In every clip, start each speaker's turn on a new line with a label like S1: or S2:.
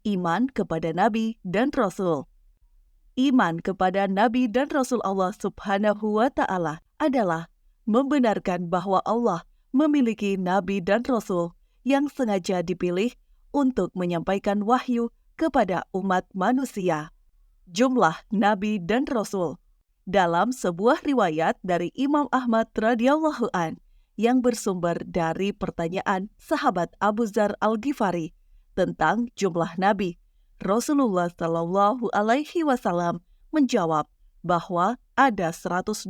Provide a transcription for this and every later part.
S1: Iman kepada Nabi dan Rasul. Iman kepada Nabi dan Rasul Allah Subhanahu wa Ta'ala adalah membenarkan bahwa Allah memiliki Nabi dan Rasul yang sengaja dipilih untuk menyampaikan wahyu kepada umat manusia. Jumlah Nabi dan Rasul. Dalam sebuah riwayat dari Imam Ahmad radhiyallahu an yang bersumber dari pertanyaan sahabat Abu Dzar Al-Ghifari tentang jumlah Nabi, Rasulullah Shallallahu Alaihi Wasallam menjawab bahwa ada 124.000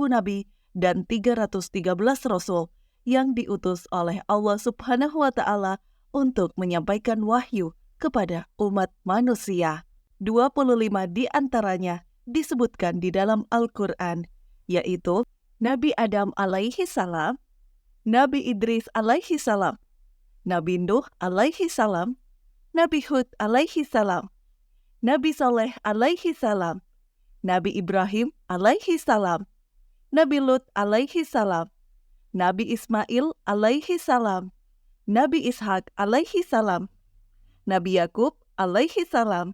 S1: nabi dan 313 rasul yang diutus oleh Allah Subhanahu wa Ta'ala untuk menyampaikan wahyu kepada umat manusia. 25 di antaranya disebutkan di dalam Al-Quran, yaitu Nabi Adam alaihi salam, Nabi Idris alaihi salam, Nabi Nuh alaihi salam, Nabi Hud alaihi salam, Nabi Saleh alaihi salam, Nabi Ibrahim alaihi salam, Nabi Lut alaihi salam, Nabi Ismail alaihi salam, Nabi Ishak alaihi salam, Nabi Yakub alaihi salam,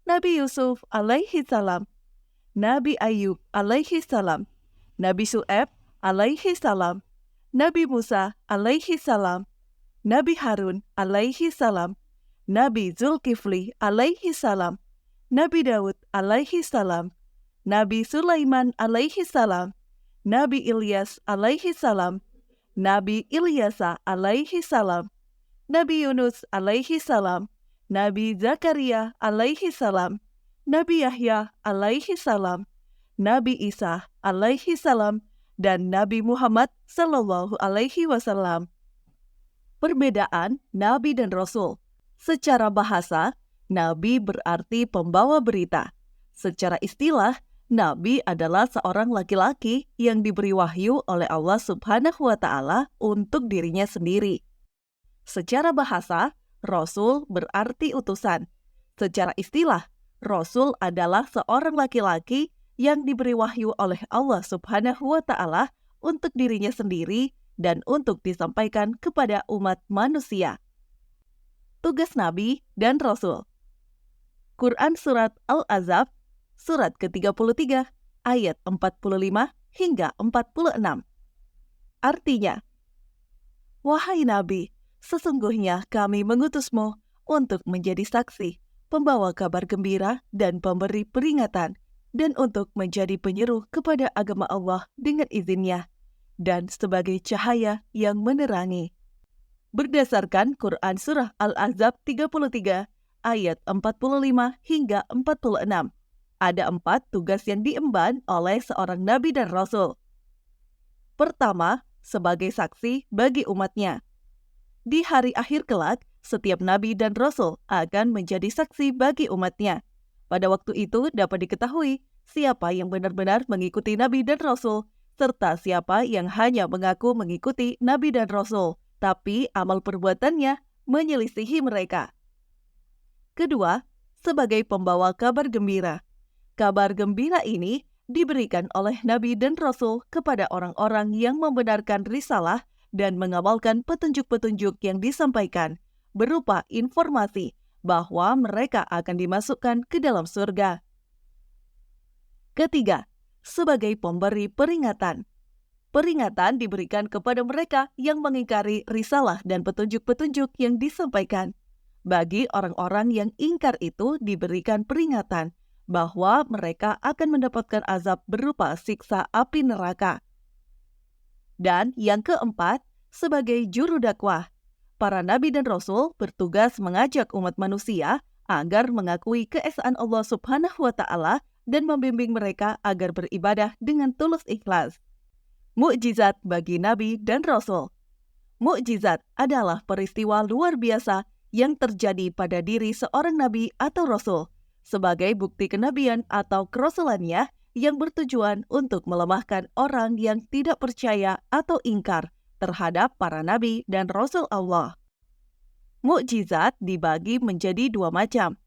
S1: Nabi Yusuf alaihi salam, Nabi Ayub alaihi salam, Nabi Su'aib alaihi salam, Nabi Musa alaihi salam, Nabi Harun alaihi salam, Nabi Zulkifli alaihi salam, Nabi Daud alaihi salam, Nabi Sulaiman alaihi salam, Nabi Ilyas alaihi salam, Nabi Ilyasa alaihi salam, Nabi Yunus alaihi salam, Nabi Zakaria alaihi salam, Nabi Yahya alaihi salam, Nabi Isa alaihi salam, dan Nabi Muhammad sallallahu alaihi wasallam. Perbedaan Nabi dan Rasul. Secara bahasa, Nabi berarti pembawa berita. Secara istilah, Nabi adalah seorang laki-laki yang diberi wahyu oleh Allah Subhanahu wa Ta'ala untuk dirinya sendiri. Secara bahasa, Rasul berarti utusan. Secara istilah, Rasul adalah seorang laki-laki yang diberi wahyu oleh Allah Subhanahu wa Ta'ala untuk dirinya sendiri dan untuk disampaikan kepada umat manusia. Tugas Nabi dan Rasul. Quran Surat Al-Ahzab, surat ke-33, ayat 45 hingga 46. Artinya, wahai Nabi, sesungguhnya kami mengutusmu untuk menjadi saksi, pembawa kabar gembira dan pemberi peringatan, dan untuk menjadi penyeru kepada agama Allah dengan izinnya, dan sebagai cahaya yang menerangi. Berdasarkan Quran Surah Al-Ahzab 33, ayat 45 hingga 46, ada 4 tugas yang diemban oleh seorang Nabi dan Rasul. Pertama, sebagai saksi bagi umatnya. Di hari akhir kelak, setiap Nabi dan Rasul akan menjadi saksi bagi umatnya. Pada waktu itu dapat diketahui siapa yang benar-benar mengikuti Nabi dan Rasul, serta siapa yang hanya mengaku mengikuti Nabi dan Rasul, tapi amal perbuatannya menyelisihi mereka. Kedua, sebagai pembawa kabar gembira. Kabar gembira ini diberikan oleh Nabi dan Rasul kepada orang-orang yang membenarkan risalah dan mengamalkan petunjuk-petunjuk yang disampaikan, berupa informasi bahwa mereka akan dimasukkan ke dalam surga. Ketiga, sebagai pemberi peringatan. Peringatan diberikan kepada mereka yang mengingkari risalah dan petunjuk-petunjuk yang disampaikan. Bagi orang-orang yang ingkar itu diberikan peringatan bahwa mereka akan mendapatkan azab berupa siksa api neraka. Dan yang keempat, sebagai juru dakwah. Para nabi dan rasul bertugas mengajak umat manusia agar mengakui keesaan Allah Subhanahu wa Ta'ala dan membimbing mereka agar beribadah dengan tulus ikhlas. Mukjizat bagi nabi dan rasul. Mukjizat adalah peristiwa luar biasa yang terjadi pada diri seorang nabi atau rasul sebagai bukti kenabian atau kerasulannya yang bertujuan untuk melemahkan orang yang tidak percaya atau ingkar terhadap para nabi dan rasul Allah. Mukjizat dibagi menjadi 2 macam.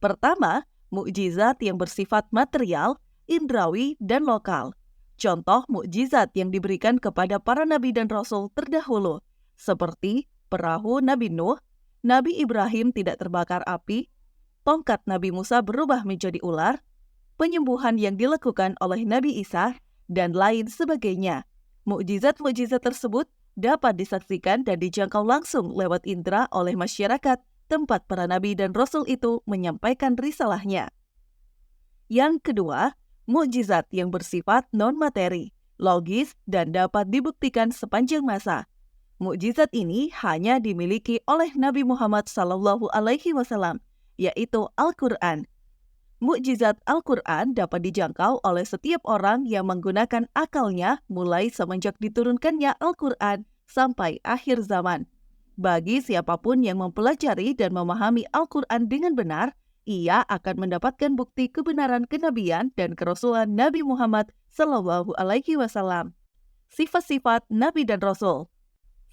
S1: Pertama, mukjizat yang bersifat material, indrawi, dan lokal. Contoh mukjizat yang diberikan kepada para nabi dan rasul terdahulu, seperti perahu Nabi Nuh, Nabi Ibrahim tidak terbakar api, tongkat Nabi Musa berubah menjadi ular, penyembuhan yang dilakukan oleh Nabi Isa, dan lain sebagainya. Mukjizat-mukjizat tersebut dapat disaksikan dan dijangkau langsung lewat indera oleh masyarakat tempat para nabi dan rasul itu menyampaikan risalahnya. Yang kedua, mukjizat yang bersifat non-materi, logis, dan dapat dibuktikan sepanjang masa. Mukjizat ini hanya dimiliki oleh Nabi Muhammad SAW, yaitu Al-Quran. Mukjizat Al-Quran dapat dijangkau oleh setiap orang yang menggunakan akalnya mulai semenjak diturunkannya Al-Quran sampai akhir zaman. Bagi siapapun yang mempelajari dan memahami Al-Quran dengan benar, ia akan mendapatkan bukti kebenaran kenabian dan kerasulan Nabi Muhammad SAW. Sifat-sifat Nabi dan Rasul.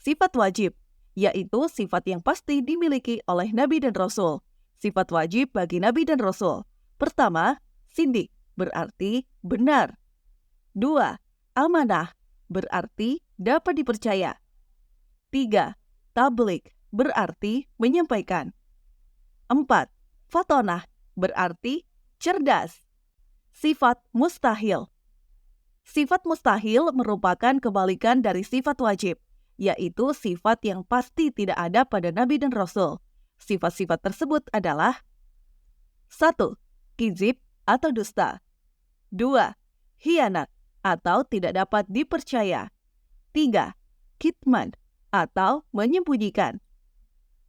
S1: Sifat wajib, yaitu sifat yang pasti dimiliki oleh Nabi dan Rasul. Sifat wajib bagi Nabi dan Rasul. Pertama, sindik, berarti benar. 2. Amanah, berarti dapat dipercaya. 3. Tabligh, berarti menyampaikan. 4. Fatonah, berarti cerdas. Sifat mustahil. Sifat mustahil merupakan kebalikan dari sifat wajib, yaitu sifat yang pasti tidak ada pada Nabi dan Rasul. Sifat-sifat tersebut adalah 1. Kizib atau dusta. 2. Hianat atau tidak dapat dipercaya. 3. Kitman atau menyembunyikan.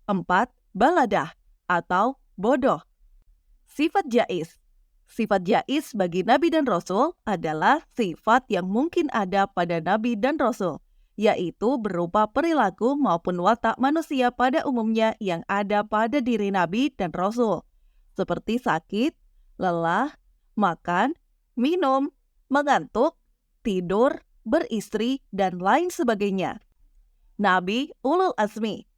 S1: 4. Baladah atau bodoh. Sifat jaiz. Sifat jaiz bagi Nabi dan Rasul adalah sifat yang mungkin ada pada Nabi dan Rasul, yaitu berupa perilaku maupun watak manusia pada umumnya yang ada pada diri Nabi dan Rasul, seperti sakit, lelah, makan, minum, mengantuk, tidur, beristri, dan lain sebagainya. Nabi Ulul Azmi.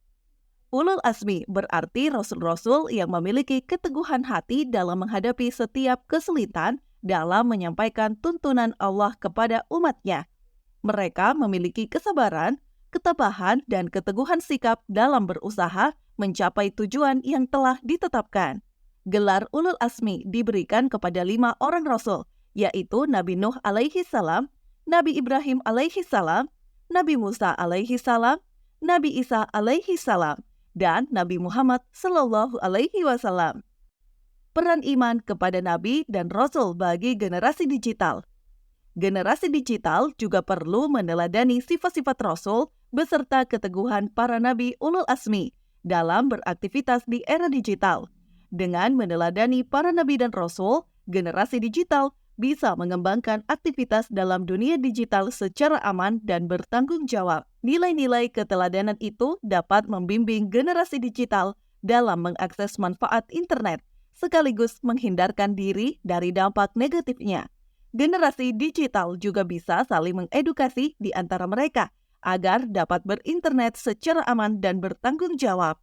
S1: Ulul Azmi berarti rasul-rasul yang memiliki keteguhan hati dalam menghadapi setiap kesulitan dalam menyampaikan tuntunan Allah kepada umatnya. Mereka memiliki kesabaran, ketabahan, dan keteguhan sikap dalam berusaha mencapai tujuan yang telah ditetapkan. Gelar Ulul Azmi diberikan kepada 5 orang rasul, yaitu Nabi Nuh alaihi salam, Nabi Ibrahim alaihi salam, Nabi Musa alaihi salam, Nabi Isa alaihi salam, dan Nabi Muhammad sallallahu alaihi wasallam. Peran iman kepada Nabi dan Rasul bagi generasi digital. Generasi digital juga perlu meneladani sifat-sifat Rasul beserta keteguhan para Nabi Ulul Azmi dalam beraktivitas di era digital. Dengan meneladani para Nabi dan Rasul, generasi digital bisa mengembangkan aktivitas dalam dunia digital secara aman dan bertanggung jawab. Nilai-nilai keteladanan itu dapat membimbing generasi digital dalam mengakses manfaat internet, sekaligus menghindarkan diri dari dampak negatifnya. Generasi digital juga bisa saling mengedukasi di antara mereka agar dapat berinternet secara aman dan bertanggung jawab.